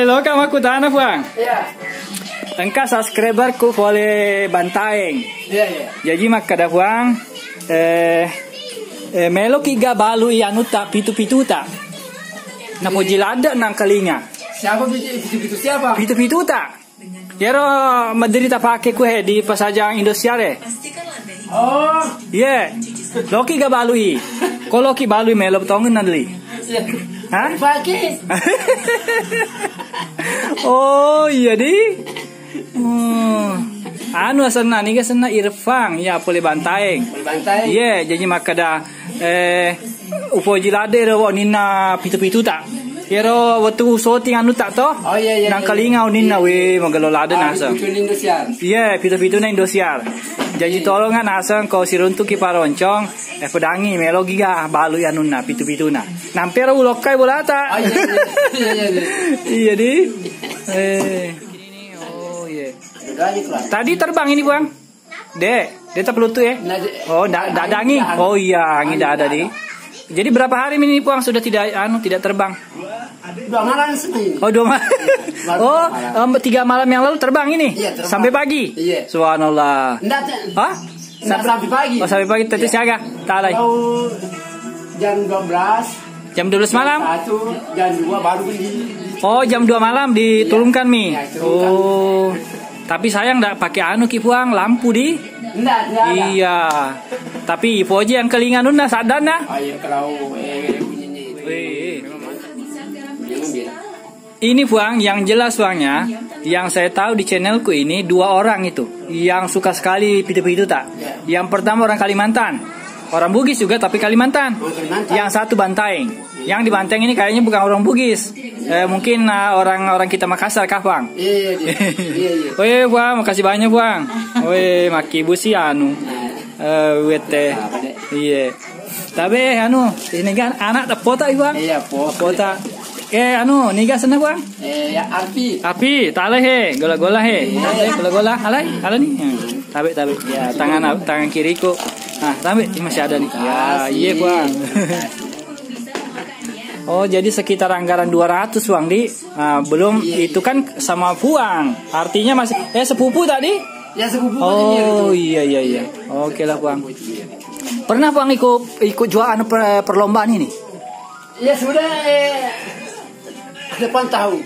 Lo kamu aku tanah Puang. Iya. Engkau subscriberku boleh bantaeng. Iya. Jadi maka dah Puang. Melo kiga balu anu tak pitu-pitu tak. Napo jilada nang kalinga. Siapa pitu siapa? Pitu-pitu tak. Yaro madiri tak pakai kue di pasajang Indosiar. Oh. Iya. Loki ga balui. Kalau ki balui melo tongen nanti. Hah? Pakai. Oh iya di. Anu asana nih sana Irfan ya boleh bantaeng. Bantai. Iya, jadi maka dah upo jilade ro nina pitu-pitu tak. Yero waktu shooting anu tak toh? Oh iya. Nang kalinga nina we magalolade nasa. Iya, pitu-pitu na Indosiar. Jadi tolongan asang kau siruntu ki paroncong pedangi melo giga balu anu na pitu-pitu na. Nampero ulokai bolata. Oh iya. Iya di. Oh iya. Tadi terbang ini Bang. Dek, dia terpelutu ya? Oh, enggak ada angin. Oh iya, angin enggak ada di. Jadi berapa hari ini Puang sudah tidak terbang? 2 malam ini. Oh 2 malam. Oh 3 malam yang lalu terbang ini? Iya, terbang. Sampai pagi? Iya. Subhanallah. Hah? Sampai pagi. Oh sampai pagi tadi siaga? Talai. Jam 12. Jam 12 malam? 1, jam 2 baru di. Oh jam 2 malam diturunkan Mi? Iya, turunkan. Oh. Tapi sayang enggak pakai anu Ki Puang, lampu di? Enggak ada. Iya. Tapi ipo aja yang kelingan nuna sadana. Oh iya kalau bunyinya itu. Ini Puang yang jelas Puangnya, yang saya tahu di channelku ini 2 orang itu yang suka sekali pitu-pitu tak. Yang pertama orang Kalimantan, orang Bugis juga tapi Kalimantan. Yang satu Bantaeng. Yang di Bantaeng ini kayaknya bukan orang Bugis, mungkin orang kita Makassar kah Puang? Iya. Weh Puang, makasih banyak Puang. Weh maki busi anu, wete. Iya. Tapi anu ini kan anak dapota Puang. Iya Pota. Anu niga sana Puang. Ya Api, tale he, gola-gola he. Gola-gola, alai nih. Tabe. Ya, tangan kiriku. Nah, tabe masih ada nih. Ya, iya Puang. Oh, jadi sekitar anggaran 200 Puang di. Nah, belum itu kan sama Puang. Artinya masih sepupu tadi? Ya sepupu. Oh, iya. Oke lah Puang. Pernah Puang ikut jualan perlombaan ini? Ya sudah depan tahun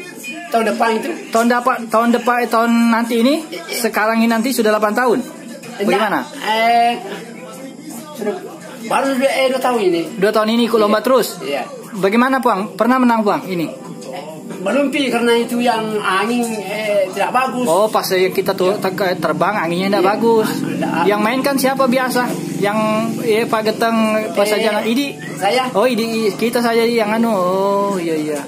depan itu. Tahun nanti ini, sekarang ini nanti sudah 8 tahun. Bagaimana? Baru 2 tahun ini. 2 tahun ini ikut lomba terus. Iya. Bagaimana Puang? Pernah menang Puang ini? Belum karena itu yang angin tidak bagus. Oh, pas kita tuh terbang anginnya tidak bagus. Yang main kan siapa biasa? Yang Pak Geteng pas saja Idi. Saya. Oh, Idi kita saja yang anu. Oh, iya.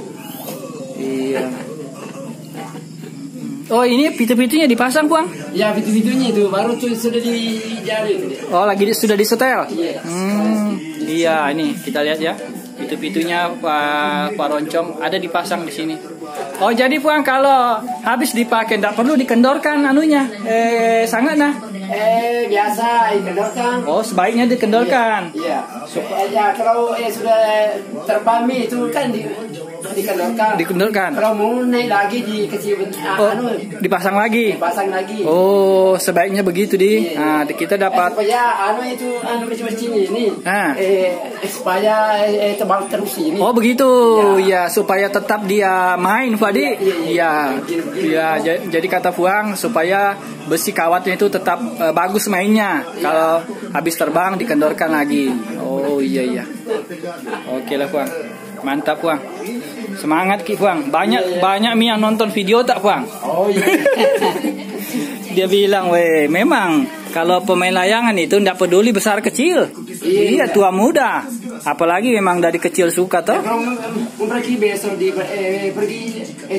Oh, ini pitu-pitunya dipasang Puang? Ya, pitu-pitunya itu baru tuh sudah dijari itu dia. Oh, lagi sudah disetel? Iya. Iya, ini kita lihat ya. Pitu-pitunya Pak Roncong ada dipasang di sini. Oh, jadi Puang kalau habis dipakai tidak perlu dikendorkan anunya. Sangat nah. Biasa dikendorkan. Oh, sebaiknya dikendorkan. Iya. Ya, kalau sudah terbang itu kan dikendorkan. Kalau mau naik lagi dipasang lagi. Oh, sebaiknya begitu di. Nah, kita dapat. Supaya kecil-kecil ini. Supaya tebal terus ini. Oh, begitu. Ya, supaya tetap dia main, Fadi. Iya. Jadi kata Puang supaya besi kawatnya itu tetap bagus mainnya. Kalau habis terbang dikendorkan lagi. Oh, iya. Oke lah Puang. Mantap Puang. Semangat Ki Puang. Banyak Mi yang nonton video tak Puang? Oh iya. Dia bilang, memang kalau pemain layangan itu tidak peduli besar kecil. Iya, tua muda. Apalagi memang dari kecil suka toh. Pergi besok pergi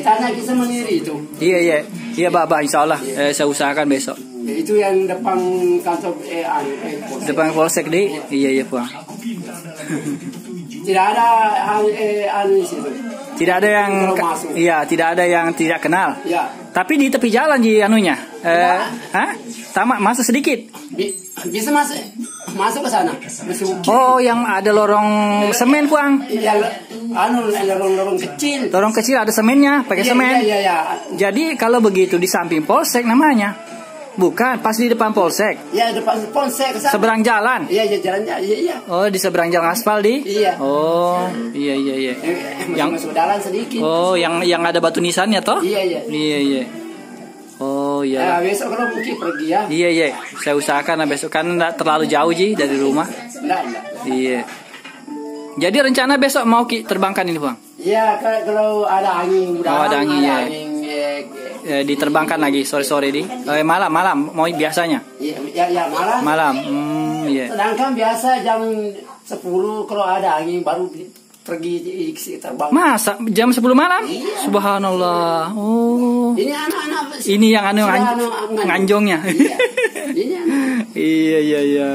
tanya kita sendiri itu. Iya Bapak, insya Allah saya usahakan besok. Itu yang depan kantor depan polsek di. Iya Puang. Tidak ada di situ. Tidak ada yang tidak ada yang tidak kenal. Ya. Tapi di tepi jalan di anunya. Tamak masuk sedikit. Bisa masuk ke sana. Oh, yang ada lorong semen Puang. Ya, lorong kecil. Lorong kecil ada semennya, pakai semen. Iya. Jadi kalau begitu di samping polsek namanya. Bukan, pas di depan polsek. Iya, depan polsek kesana. Seberang jalan. Iya, jalannya. Iya. Oh, di seberang jalan aspal di? Iya. Oh, iya. Yang masuk jalan sedikit. Oh, yang ada batu nisannya toh? Iya. Iya. Oh, iya. Besok kalau mungkin pergi ya. Iya. Saya usahakan besok kan enggak terlalu jauh Ji dari rumah. Enggak. Iya. Jadi rencana besok mau terbangkan ini, Bang? Iya, kalau ada angin, ada angin ya. Diterbangkan lagi sore-sore di malam mau biasanya. Iya, malam. Malam. Iya. Sedangkan biasa jam 10 kalau ada angin baru pergi terbang. Masa jam 10 malam? Iya. Subhanallah. Oh. Ini anak-anak. Ini yang nganjongnya. Iya. Ini anak. Iya.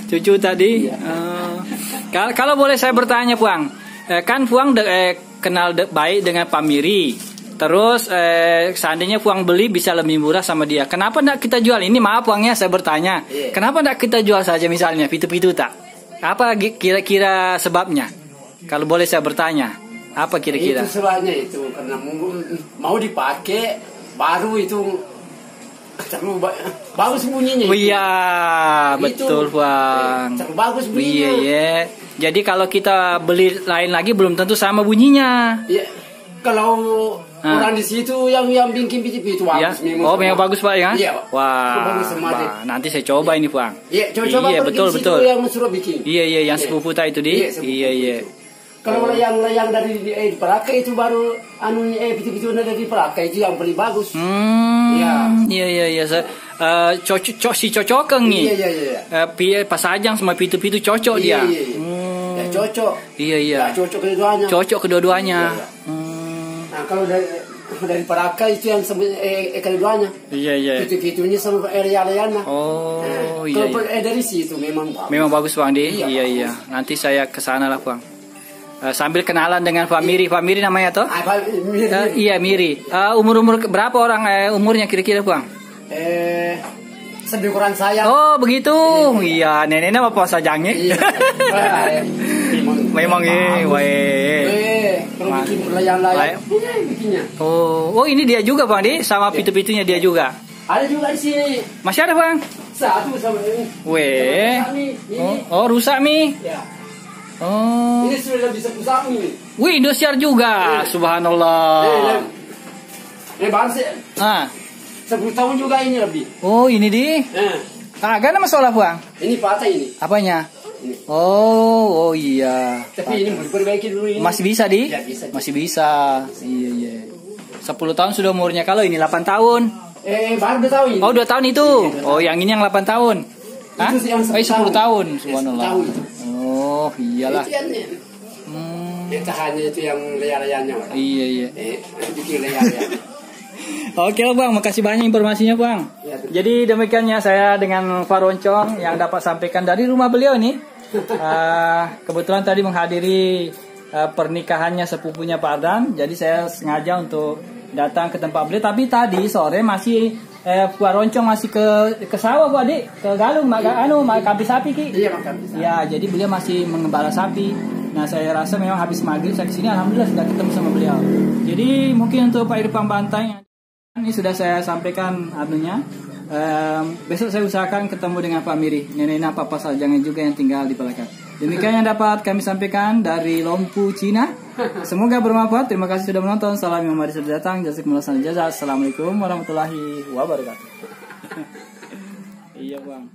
Cucu tadi. Iya. Kalau boleh saya bertanya, Puang. Kan Puang kenal baik dengan Pak Miri. Terus seandainya Puang beli bisa lebih murah sama dia. Kenapa enggak kita jual? Ini maaf Puangnya saya bertanya. Yeah. Kenapa enggak kita jual saja misalnya pitu-pitu tak? Apa kira-kira sebabnya? Kalau boleh saya bertanya. Apa kira-kira? Itu sebabnya itu karena mau dipakai baru itu terlalu bagus bunyinya. Oh iya, betul Puang. Terlalu bagus bunyinya. Iya. Jadi kalau kita beli lain lagi belum tentu sama bunyinya. Iya. Kalau orang di situ yang bikin itu bagus. Ya? Memang bagus Pak ya? Iya. Wah, nanti saya coba ini Puang. Iya, coba. Iya, betul. Yang suruh bikin. Iya, yang sepupu tak itu di. Iya. Kalau yang dari Perakai itu baru pitu-pitu dari Perakai itu yang paling bagus. Iya. Si cocokeng nih. Iya. Pasajang sama pitu-pitu cocok dia. Ya cocok. Iya. Ya, cocok kedua-duanya. Cocok kedua-duanya. Nah, kalau dari Perakai itu yang kedua-duanya. Iya. Pitu-pitunya sama area-areanya. Oh, iya. Kalau dari situ memang bagus. Memang bagus Bang Di. Iya. Nanti saya ke sana lah Bang. Sambil kenalan dengan Pak Miri. Pak Miri namanya toh? Iya, Miri. Umur berapa orang umurnya kira-kira Bang? Sebekuran saya. Oh, begitu. Iya, neneknya apa sajangnya? Iya. Memang kalau bikin layang-layang bikinnya. Oh, ini dia juga Bang Di, sama pitu-pitunya dia juga. Ada juga di sini. Masih ada Bang? Satu sama ini. Rusak nih. Ya. Oh. Ini sudah bisa rusak nih. Wih, Indosiar juga. Subhanallah. Baru sih. 10 tahun juga ini lebih. Oh, ini di. Agak nama masalah Bang. Ini patah ini. Apanya? Ini. Oh iya. Tapi ini diperbaiki dulu ini. Masih bisa di? Ya, bisa. Masih bisa. Iya. 10 tahun sudah umurnya. Kalau ini 8 tahun. Baru 2 tahun ini. Oh, 2 tahun itu. Yang ini yang 8 tahun. Hah? Itu yang 10 tahun. Subhanallah. Oh, iyalah. Itu hanya itu yang layar-layarnya. Iya. Bikin layar-layar. Oke Bang, makasih banyak informasinya Bang. Ya, jadi demikiannya saya dengan Pak Roncong yang dapat sampaikan dari rumah beliau nih. Kebetulan tadi menghadiri pernikahannya sepupunya Pak Ardan. Jadi saya sengaja untuk datang ke tempat beliau. Tapi tadi sore masih Pak Roncong masih ke sawah Bu Adik, ke Galung, kambing sapi Ki. Iya, kambing sapi. Ya, jadi beliau masih mengembala sapi. Nah, saya rasa memang habis maghrib saya kesini, alhamdulillah sudah ketemu sama beliau. Jadi mungkin untuk Pak Irfan Banteng ini sudah saya sampaikan anunya. Besok saya usahakan ketemu dengan Pak Miri, nenek Papa Sajangnya juga yang tinggal di Palaka. Demikian yang dapat kami sampaikan dari Lompu, Cina. Semoga bermanfaat. Terima kasih sudah menonton. Salam yang mari sudah datang. Jazakumullah khairan. Assalamualaikum warahmatullahi wabarakatuh. Iya Bang.